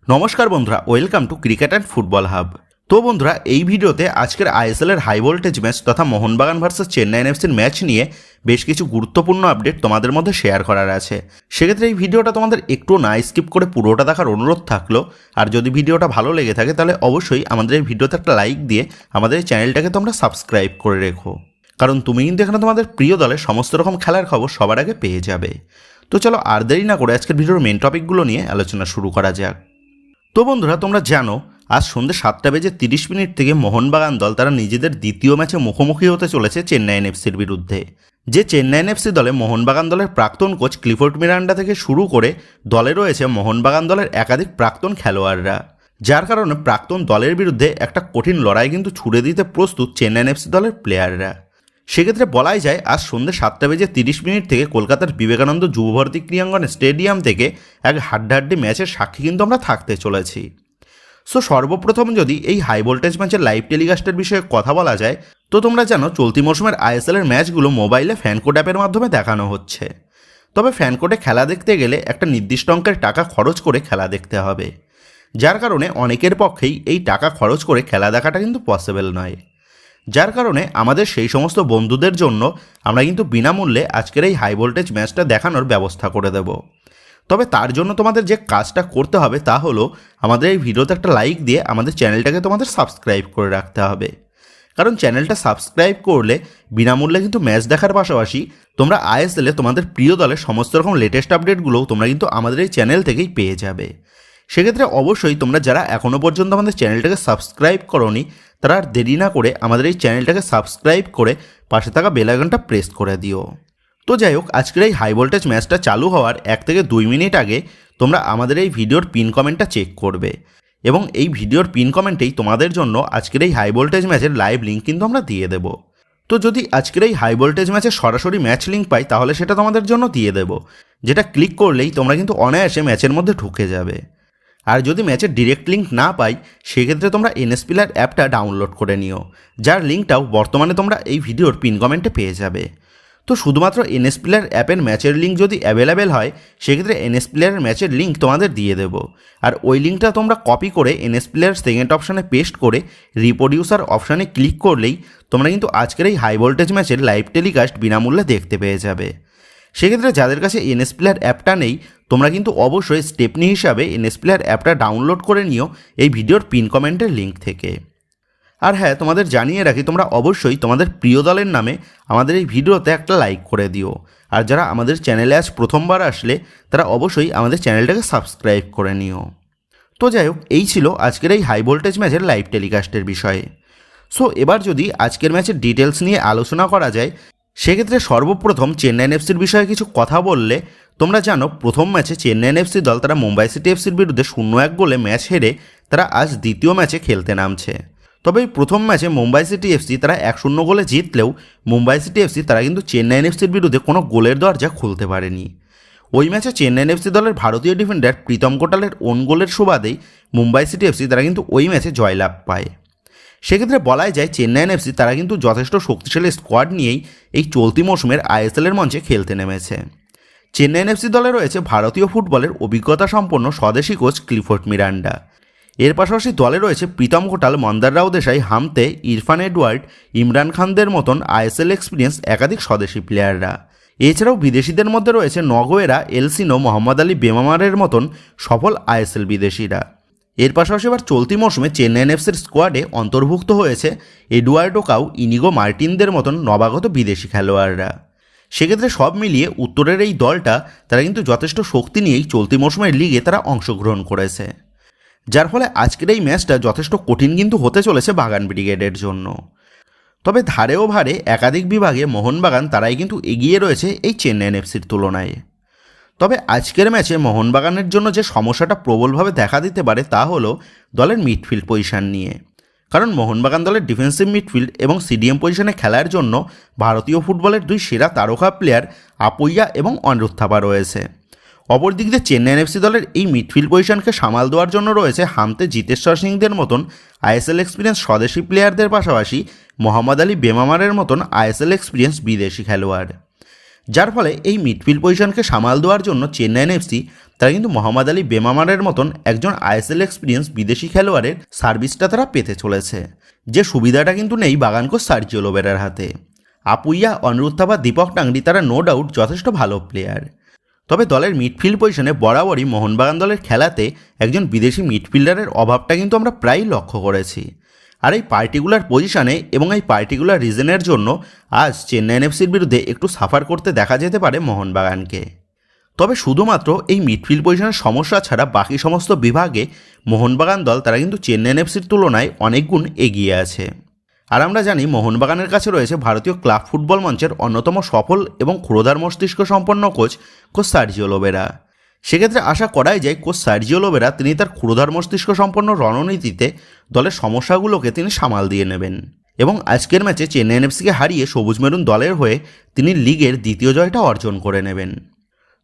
নমস্কার বন্ধুরা, welcome to cricket and football hub. তো বন্ধুরা, এই ভিডিওতে আজকের আইএসএলের হাই ভোল্টেজ ম্যাচ তথা মোহনবাগান ভার্সেস চেন্নাই এফসির ম্যাচ নিয়ে বেশ কিছু গুরুত্বপূর্ণ আপডেট তোমাদের মধ্যে শেয়ার করার আছে। সেক্ষেত্রে এই ভিডিওটা তোমাদের একটু না স্কিপ করে পুরোটা দেখার অনুরোধ থাকলো। আর যদি ভিডিওটা ভালো লেগে থাকে তাহলে অবশ্যই আমাদের এই ভিডিওতে একটা লাইক দিয়ে আমাদের এই চ্যানেলটাকে তোমরা সাবস্ক্রাইব করে রেখো, কারণ তুমি কিন্তু এখানে তোমাদের প্রিয় দলের সমস্ত রকম খেলার খবর সবার আগে পেয়ে যাবে। তো চলো আর দেরি না করে আজকের ভিডিওর মেন টপিকগুলো নিয়ে আলোচনা শুরু করা যাক। তো বন্ধুরা, তোমরা জানো আজ সন্ধ্যে 7:30 থেকে মোহনবাগান দল তারা নিজেদের দ্বিতীয় ম্যাচে মুখোমুখি হতে চলেছে চেন্নাই এফসির বিরুদ্ধে। যে চেন্নাই এফসি দলে মোহনবাগান দলের প্রাক্তন কোচ ক্লিফোর্ড মিরান্ডা থেকে শুরু করে দলে রয়েছে মোহনবাগান দলের একাধিক প্রাক্তন খেলোয়াড়রা, যার কারণে প্রাক্তন দলের বিরুদ্ধে একটা কঠিন লড়াই কিন্তু ছুড়ে দিতে প্রস্তুত চেন্নাই এফসি দলের প্লেয়াররা। সেক্ষেত্রে বলাই যায় আজ সন্ধ্যে 7:30 থেকে কলকাতার বিবেকানন্দ যুবভারতী ক্রীড়াঙ্গন স্টেডিয়াম থেকে এক হাড্ডাহাড্ডি ম্যাচের সাক্ষী কিন্তু আমরা থাকতে চলেছি। সো সর্বপ্রথম যদি এই হাই ভোল্টেজ ম্যাচের লাইভ টেলিকাস্টের বিষয়ে কথা বলা যায়, তো তোমরা জানো চলতি মৌসুমের আইএসএলের ম্যাচগুলো মোবাইলে ফ্যানকোড অ্যাপের মাধ্যমে দেখানো হচ্ছে। তবে ফ্যানকোডে খেলা দেখতে গেলে একটা নির্দিষ্ট অঙ্কের টাকা খরচ করে খেলা দেখতে হবে, যার কারণে অনেকের পক্ষেই এই টাকা খরচ করে খেলা দেখাটা কিন্তু পসিবল নয়। যার কারণে আমাদের সেই সমস্ত বন্ধুদের জন্য আমরা কিন্তু বিনামূল্যে আজকের এই হাই ভোল্টেজ ম্যাচটা দেখানোর ব্যবস্থা করে দেব। তবে তার জন্য তোমাদের যে কাজটা করতে হবে তা হলো আমাদের এই ভিডিওতে একটা লাইক দিয়ে আমাদের চ্যানেলটাকে তোমাদের সাবস্ক্রাইব করে রাখতে হবে, কারণ চ্যানেলটা সাবস্ক্রাইব করলে বিনামূল্যে কিন্তু ম্যাচ দেখার পাশাপাশি তোমরা আইএসএলে তোমাদের প্রিয় দলের সমস্ত রকম লেটেস্ট আপডেটগুলোও তোমরা কিন্তু আমাদের এই চ্যানেল থেকেই পেয়ে যাবে। সেক্ষেত্রে অবশ্যই তোমরা যারা এখনও পর্যন্ত আমাদের চ্যানেলটাকে সাবস্ক্রাইব করোনি তারা আর দেরি না করে আমাদের এই চ্যানেলটাকে সাবস্ক্রাইব করে পাশে থাকা বেল আইকনটা প্রেস করে দিও। তো যাই হোক, আজকের এই হাই ভোল্টেজ ম্যাচটা চালু হওয়ার 1 থেকে 2 মিনিট আগে তোমরা আমাদের এই ভিডিওর পিন কমেন্টটা চেক করবে, এবং এই ভিডিওর পিন কমেন্টেই তোমাদের জন্য আজকের এই হাই ভোল্টেজ ম্যাচের লাইভ লিঙ্ক কিন্তু আমরা দিয়ে দেব। তো যদি আজকের এই হাই ভোল্টেজ ম্যাচের সরাসরি ম্যাচ লিঙ্ক পাই তাহলে সেটা তোমাদের জন্য দিয়ে দেব, যেটা ক্লিক করলেই তোমরা কিন্তু অনায়াসে ম্যাচের মধ্যে ঢুকে যাবে। আর যদি ম্যাচের ডিরেক্ট লিঙ্ক না পাই সেক্ষেত্রে তোমরা এনএসপিলার অ্যাপটা ডাউনলোড করে নিও, যার লিঙ্কটাও বর্তমানে তোমরা এই ভিডিওর পিন কমেন্টে পেয়ে যাবে। তো শুধুমাত্র এনএসপিলার অ্যাপের ম্যাচের লিঙ্ক যদি অ্যাভেলেবেল হয় সেক্ষেত্রে এনএসপিলারের ম্যাচের লিঙ্ক তোমাদের দিয়ে দেব, আর ওই লিঙ্কটা তোমরা কপি করে এনএসপিলার সেকেন্ড অপশানে পেস্ট করে রিপ্রোডিউসার অপশানে ক্লিক করলেই তোমরা কিন্তু আজকের এই হাই ভোল্টেজ ম্যাচের লাইভ টেলিকাস্ট বিনামূল্যে দেখতে পেয়ে যাবে। সেক্ষেত্রে যাদের কাছে এনএসপিলার অ্যাপটা নেই তোমরা কিন্তু অবশ্যই স্টেপনি হিসাবে এনএসপিলার অ্যাপটা ডাউনলোড করে নিও এই ভিডিওর পিন কমেন্টের লিঙ্ক থেকে। আর হ্যাঁ, তোমাদের জানিয়ে রাখি তোমরা অবশ্যই তোমাদের প্রিয় দলের নামে আমাদের এই ভিডিওতে একটা লাইক করে দিও, আর যারা আমাদের চ্যানেলে আজ প্রথমবার আসলে তারা অবশ্যই আমাদের চ্যানেলটাকে সাবস্ক্রাইব করে নিও। তো যাই হোক, এই ছিল আজকের এই হাই ভোল্টেজ ম্যাচের লাইভ টেলিকাস্টের বিষয়ে। সো এবার যদি আজকের ম্যাচের ডিটেলস নিয়ে আলোচনা করা যায় সেক্ষেত্রে সর্বপ্রথম চেন্নাই এফসির বিষয়ে কিছু কথা বললে তোমরা জানো প্রথম ম্যাচে চেন্নাই এফসি দল তারা মুম্বাই সিটি এফসির বিরুদ্ধে 0-1 গোলে ম্যাচ হেরে তারা আজ দ্বিতীয় ম্যাচে খেলতে নামছে। তবে এই প্রথম ম্যাচে মুম্বাই সিটি এফসি তারা 1-0 গোলে জিতলেও মুম্বাই সিটি এফসি তারা কিন্তু চেন্নাই এফসির বিরুদ্ধে কোনো গোলের দরজা খুলতে পারেনি। ওই ম্যাচে চেন্নাই এফসি দলের ভারতীয় ডিফেন্ডার প্রীতম কোটালের ওন গোলের সুবাদেই মুম্বাই সিটি এফসি তারা কিন্তু ওই ম্যাচে জয়লাভ পায়। সেক্ষেত্রে বলাই যায় চেন্নাই এফসি তারা কিন্তু যথেষ্ট শক্তিশালী স্কোয়াড নিয়েই এই চলতি মৌসুমের আইএসএলের মঞ্চে খেলতে নেমেছে। চেন্নাই এফসি দলে রয়েছে ভারতীয় ফুটবলের অভিজ্ঞতা সম্পন্ন স্বদেশি কোচ ক্লিফোর্ড মিরান্ডা। এর পাশাপাশি দলে রয়েছে প্রীতম কোটাল, মন্দার রাও দেশাই, হামতে, ইরফান এডওয়ার্ড, ইমরান খানদের মতন আইএসএল এক্সপিরিয়েন্স একাধিক স্বদেশি প্লেয়াররা। এছাড়াও বিদেশিদের মধ্যে রয়েছে নগোয়েরা, এলসিনো, মোহাম্মদ আলী বেমামারের মতন সফল আইএসএল বিদেশিরা। এর পাশাপাশি এবার চলতি মৌসুমে চেন্নাই এফসির স্কোয়াডে অন্তর্ভুক্ত হয়েছে এডুয়ার্ডো কাউ, ইনিগো মার্টিনদের মতন নবাগত বিদেশি খেলোয়াড়রা। সেক্ষেত্রে সব মিলিয়ে উত্তরের এই দলটা তারা কিন্তু যথেষ্ট শক্তি নিয়েই চলতি মৌসুমের লিগে তারা অংশগ্রহণ করেছে, যার ফলে আজকের এই ম্যাচটা যথেষ্ট কঠিন কিন্তু হতে চলেছে বাগান ব্রিগেডের জন্য। তবে ধারে ও ভারে একাধিক বিভাগে মোহনবাগান তারাই কিন্তু এগিয়ে রয়েছে এই চেন্নাই এফসির তুলনায়। তবে আজকের ম্যাচে মোহনবাগানের জন্য যে সমস্যাটা প্রবলভাবে দেখা দিতে পারে তা হলো দলের মিডফিল্ড পজিশন নিয়ে, কারণ মোহনবাগান দলের ডিফেন্সিভ মিডফিল্ড এবং সিডিএম পজিশনে খেলার জন্য ভারতীয় ফুটবলের দুই সেরা তারকা প্লেয়ার আপুইয়া এবং অনিরুদ্ধ থাপা রয়েছে। অপরদিক দিয়ে চেন্নাই এফসি দলের এই মিডফিল্ড পজিশনকে সামাল দেওয়ার জন্য রয়েছে হামতে, জিতেশ্বর সিংদের মতন আইএসএল এক্সপিরিয়েন্স স্বদেশি প্লেয়ারদের পাশাপাশি মোহাম্মদ আলী বেমামারের মতন আইএসএল এক্সপিরিয়েন্স বিদেশি খেলোয়াড়, যার ফলে এই মিডফিল্ড পজিশনকে সামাল দেওয়ার জন্য চেন্নাই এফসি তারা কিন্তু মোহাম্মদ আলী বেমামারের মতন একজন আইএসএল এক্সপিরিয়েন্স বিদেশি খেলোয়াড়ের সার্ভিসটা তারা পেতে চলেছে, যে সুবিধাটা কিন্তু নেই বাগান কোচ সার্জিও লোবেরার হাতে। আপুইয়া, অনিরুদ্ধ থাপা, দীপক টাংরি তারা নো ডাউট যথেষ্ট ভালো প্লেয়ার, তবে দলের মিডফিল্ড পজিশনে বরাবরই মোহনবাগান দলের খেলাতে একজন বিদেশি মিডফিল্ডারের অভাবটা কিন্তু আমরা প্রায়ই লক্ষ্য করেছি। আর এই পার্টিকুলার পজিশনে এবং এই পার্টিকুলার রিজনের জন্য আজ চেন্নাই এনএফসির বিরুদ্ধে একটু সাফার করতে দেখা যেতে পারে মোহনবাগানকে। তবে শুধুমাত্র এই মিডফিল্ড পজিশনের সমস্যা ছাড়া বাকি সমস্ত বিভাগে মোহনবাগান দল তারা কিন্তু চেন্নাই এনএফসির তুলনায় অনেক গুণ এগিয়ে আছে। আর আমরা জানি মোহনবাগানের কাছে রয়েছে ভারতীয় ক্লাব ফুটবল মঞ্চের অন্যতম সফল এবং ক্ষুরোধার মস্তিষ্ক সম্পন্ন কোচ সার্জিও লোবেরা। সেক্ষেত্রে আশা করাই যায় কোচ সার্জিও লোবেরা তিনি তার ক্ষুরোধার মস্তিষ্ক সম্পন্ন রণনীতিতে দলের সমস্যাগুলোকে তিনি সামাল দিয়ে নেবেন এবং আজকের ম্যাচে চেন্নাই এনএফসিকে হারিয়ে সবুজ মেরুন দলের হয়ে তিনি লিগের দ্বিতীয় জয়টা অর্জন করে নেবেন।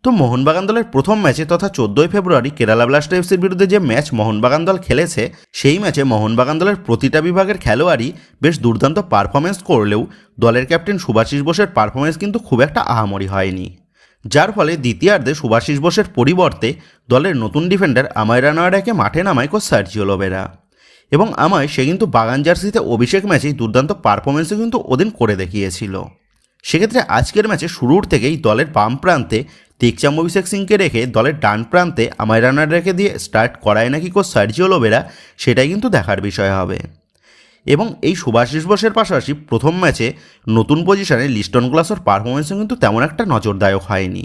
তো মোহনবাগান দলের প্রথম ম্যাচে তথা 14ই ফেব্রুয়ারি কেরালা ব্লাস্টার এফসির বিরুদ্ধে যে ম্যাচ মোহনবাগান দল খেলেছে, সেই ম্যাচে মোহনবাগান দলের প্রতিটা বিভাগের খেলোয়াড়ই বেশ দুর্দান্ত পারফরমেন্স করলেও দলের ক্যাপ্টেন সুভাশিস বোসের পারফরমেন্স কিন্তু খুব একটা আহামরি হয়নি, যার ফলে দ্বিতীয়ার্ধে সুভাশিস বোসের পরিবর্তে দলের নতুন ডিফেন্ডার আমায় রানাডাকে মাঠে নামায় কোচ সার্জিও লোবেরা। এবং আমায় সে কিন্তু বাগান জার্সিতে অভিষেক ম্যাচেই দুর্দান্ত পারফরমেন্সও কিন্তু ওদিন করে দেখিয়েছিল। সেক্ষেত্রে আজকের ম্যাচে শুরুর থেকেই দলের বাম প্রান্তে টেকচাম অভিষেক সিংকে রেখে দলের ডান প্রান্তে আমায় রানাডাকে দিয়ে স্টার্ট করায় নাকি কোচ সার্জিও লোবেরা, সেটাই কিন্তু দেখার বিষয় হবে। এবং এই সুভাশিস বোসের পাশাপাশি প্রথম ম্যাচে নতুন পজিশনে লিস্টন কোলাসোর পারফরমেন্সও কিন্তু তেমন একটা নজরদায়ক হয়নি।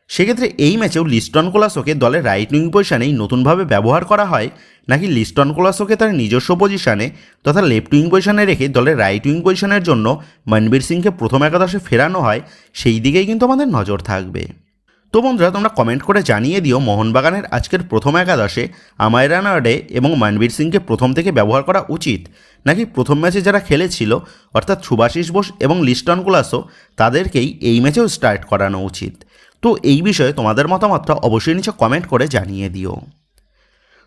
সেক্ষেত্রে এই ম্যাচেও লিস্টন কোলাসোকে দলের রাইট উইং পজিশনেই নতুনভাবে ব্যবহার করা হয়, নাকি লিস্টন কোলাসোকে তার নিজস্ব পজিশনে তথা লেফট উইং পজিশনে রেখে দলের রাইট উইং পজিশনের জন্য মনবীর সিংকে প্রথম একাদশে ফেরানো হয়, সেই দিকেই কিন্তু আমাদের নজর থাকবে। তো বন্ধুরা, তোমরা কমেন্ট করে জানিয়ে দিও মোহনবাগানের আজকের প্রথম একাদশে আমায় রানাডে এবং মনবীর সিংকে প্রথম থেকে ব্যবহার করা উচিত, নাকি প্রথম ম্যাচে যারা খেলেছিল অর্থাৎ সুভাশিস বোস এবং লিস্টন কোলাসো তাদেরকেই এই ম্যাচেও স্টার্ট করানো উচিত। তো এই বিষয়ে তোমাদের মতামতটা অবশ্যই নিচে কমেন্ট করে জানিয়ে দিও।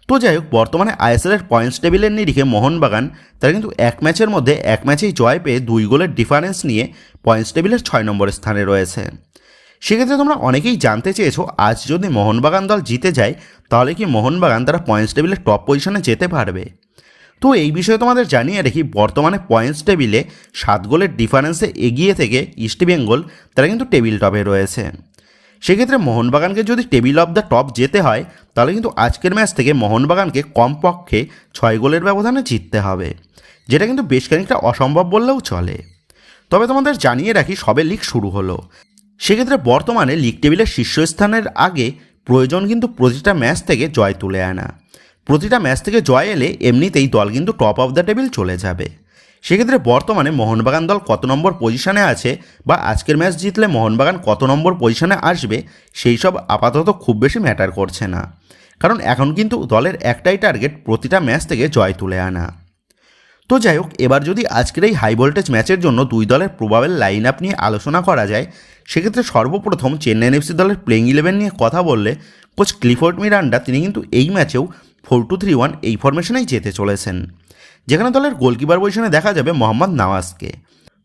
তো যাই হোক, বর্তমানে আইএসএলের পয়েন্টস টেবিলের নিরিখে মোহনবাগান তারা কিন্তু এক ম্যাচের মধ্যে এক ম্যাচেই জয় পেয়ে 2 গোলের ডিফারেন্স নিয়ে পয়েন্টস টেবিলের 6 নম্বর স্থানে রয়েছে। সেক্ষেত্রে তোমরা অনেকেই জানতে চেয়েছো, আজ যদি মোহনবাগান দল জিতে যায় তাহলে কি মোহনবাগান তারা পয়েন্টস টেবিলের টপ পজিশনে যেতে পারবে? তো এই বিষয়ে তোমাদের জানিয়ে রাখি, বর্তমানে পয়েন্টস টেবিলে 7 গোলের ডিফারেন্সে এগিয়ে থেকে ইস্টবেঙ্গল তারা কিন্তু টেবিল টপে রয়েছে। সেক্ষেত্রে মোহনবাগানকে যদি টেবিল অফ দ্য টপ যেতে হয় তাহলে কিন্তু আজকের ম্যাচ থেকে মোহনবাগানকে কমপক্ষে 6 গোলের ব্যবধানে জিততে হবে, যেটা কিন্তু বেশ খানিকটা অসম্ভব বললেও চলে। তবে তোমাদের জানিয়ে রাখি, সবে লিগ শুরু হলো। সেক্ষেত্রে বর্তমানে লিগ টেবিলের শীর্ষস্থানের আগে প্রয়োজন কিন্তু প্রতিটা ম্যাচ থেকে জয় তুলে আনা। প্রতিটা ম্যাচ থেকে জয় এলে এমনিতেই দল কিন্তু টপ অফ দ্য টেবিল চলে যাবে। সেক্ষেত্রে বর্তমানে মোহনবাগান দল কত নম্বর পজিশনে আছে বা আজকের ম্যাচ জিতলে মোহনবাগান কত নম্বর পজিশনে আসবে, সেই সব আপাতত খুব বেশি ম্যাটার করছে না, কারণ এখন কিন্তু দলের একটাই টার্গেট প্রতিটা ম্যাচ থেকে জয় তুলে আনা। তো যাই হোক, এবার যদি আজকের এই হাই ভোল্টেজ ম্যাচের জন্য দুই দলের প্রবাবেল লাইন আপ নিয়ে আলোচনা করা যায়, সেক্ষেত্রে সর্বপ্রথম চেন্নাই এনএফসি দলের প্লেইং 11 নিয়ে কথা বললে কোচ ক্লিফোর্ড মিরান্ডা তিনি কিন্তু এই ম্যাচেও 4-2-3-1 এই ফরমেশনেই যেতে চলেছেন, যেখানে দলের গোলকিপার পজিশনে দেখা যাবে মোহাম্মদ নওয়াজকে।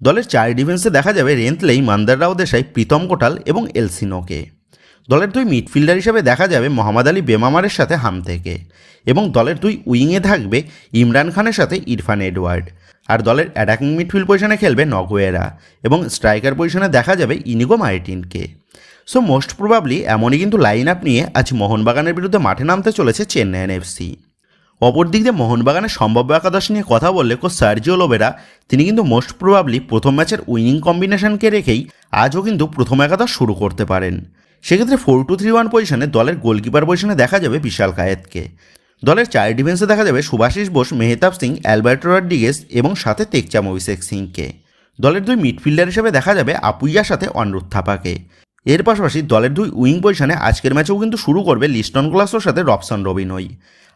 দলের 4 ডিফেন্সে দেখা যাবে রেন্থলেই, মান্দার রাও দেশাই, প্রীতম কোটাল এবং এলসিনোকে। দলের 2 মিডফিল্ডার হিসেবে দেখা যাবে মোহাম্মদ আলী বেমামারের সাথে হামতেকে, এবং দলের 2 উইংয়ে থাকবে ইমরান খানের সাথে ইরফান এডওয়ার্ড। আর দলের অ্যাটাকিং মিডফিল্ড পজিশনে খেলবে নগুয়েরা, এবং স্ট্রাইকার পজিশনে দেখা যাবে ইনিগো মার্টিনকে। সো মোস্ট প্রবাবলি এমনই কিন্তু লাইন আপ নিয়ে আজ মোহনবাগানের বিরুদ্ধে মাঠে নামতে চলেছে চেন্নাই এনএফসি। অপরদিক দিয়ে মোহনবাগানের সম্ভাব্য একাদশ নিয়ে কথা বললে কোচ সার্জিও লোবেরা তিনি কিন্তু মোস্ট প্রবাবলি প্রথম ম্যাচের উইনিং কম্বিনেশনকে রেখেই আজও কিন্তু প্রথম একাদশ শুরু করতে পারেন। সেক্ষেত্রে 4-2-3-1 পজিশনে দলের গোলকিপার পজিশনে দেখা যাবে বিশাল কায়েতকে। দলের 4 ডিফেন্সে দেখা যাবে সুভাশিস বোস, মেহতাব সিং, অ্যালবার্টো রড্রিগেজ এবং সাথে টেকচাম অভিষেক সিংকে। দলের 2 মিডফিল্ডার হিসেবে দেখা যাবে আপুইয়ার সাথে অনিরুদ্ধ থাপাকে। এর পাশাপাশি দলের 2 উইং পজিশনে আজকের ম্যাচেও কিন্তু শুরু করবে লিস্টন কোলাসোর সাথে রবসন রবিনই।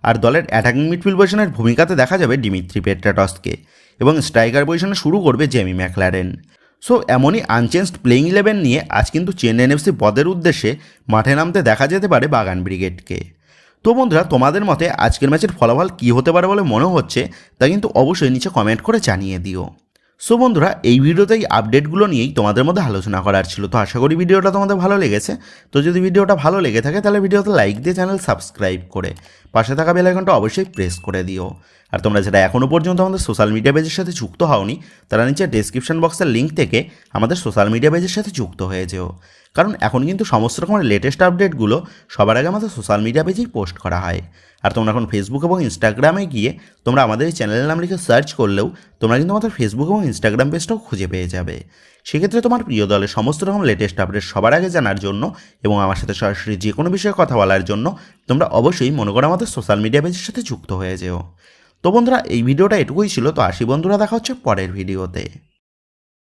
আর দলের অ্যাটাকিং মিডফিল্ড পজিশনের ভূমিকাতে দেখা যাবে ডিমিত্রি পেট্রাটসকে, এবং স্ট্রাইকার পজিশনে শুরু করবে জেমি ম্যাকলারেন। সো এমনই আনচেঞ্জড প্লেইং 11 নিয়ে আজ কিন্তু চেন্নাই এনএফসি পদের উদ্দেশ্যে মাঠে নামতে দেখা যেতে পারে বাগান ব্রিগেডকে। তো বন্ধুরা, তোমাদের মতে আজকের ম্যাচের ফলাফল কী হতে পারে বলে মনে হচ্ছে তা কিন্তু অবশ্যই নিচে কমেন্ট করে জানিয়ে দিও। সো বন্ধুরা, এই ভিডিওতে এই আপডেটগুলো নিয়েই তোমাদের মধ্যে আলোচনা করার ছিল। তো আশা করি ভিডিওটা তোমাদের ভালো লেগেছে। তো যদি ভিডিওটা ভালো লেগে থাকে তাহলে ভিডিওতে লাইক দিয়ে চ্যানেল সাবস্ক্রাইব করে পাশে থাকা বেল আইকনটা অবশ্যই প্রেস করে দিও। আর তোমরা যারা এখনও পর্যন্ত আমাদের সোশ্যাল মিডিয়া পেজের সাথে যুক্ত হওনি তারা নিচে ডেসক্রিপশন বক্সের লিঙ্ক থেকে আমাদের সোশ্যাল মিডিয়া পেজের সাথে যুক্ত হয়ে যেও। কারণ এখন কিন্তু সমস্ত রকমের লেটেস্ট আপডেটগুলো সবার আগে আমাদের সোশ্যাল মিডিয়া পেজেই পোস্ট করা হয়। আর তোমরা এখন ফেসবুক এবং ইনস্টাগ্রামে গিয়ে তোমরা আমাদের এই চ্যানেলের নাম লিখে সার্চ করলেও তোমরা কিন্তু আমাদের ফেসবুক এবং ইনস্টাগ্রাম পেজটাও খুঁজে পেয়ে যাবে। সেক্ষেত্রে তোমার প্রিয় দলের সমস্ত রকম লেটেস্ট আপডেট সবার আগে জানার জন্য এবং আমার সাথে সরাসরি যে কোনো বিষয়ে কথা বলার জন্য তোমরা অবশ্যই মনে করো আমাদের সোশ্যাল মিডিয়া পেজের সাথে যুক্ত হয়ে যেও। তো বন্ধুরা, এই ভিডিওটা এটুকুই ছিল। তো আসি বন্ধুরা, দেখা হচ্ছে পরের ভিডিওতে।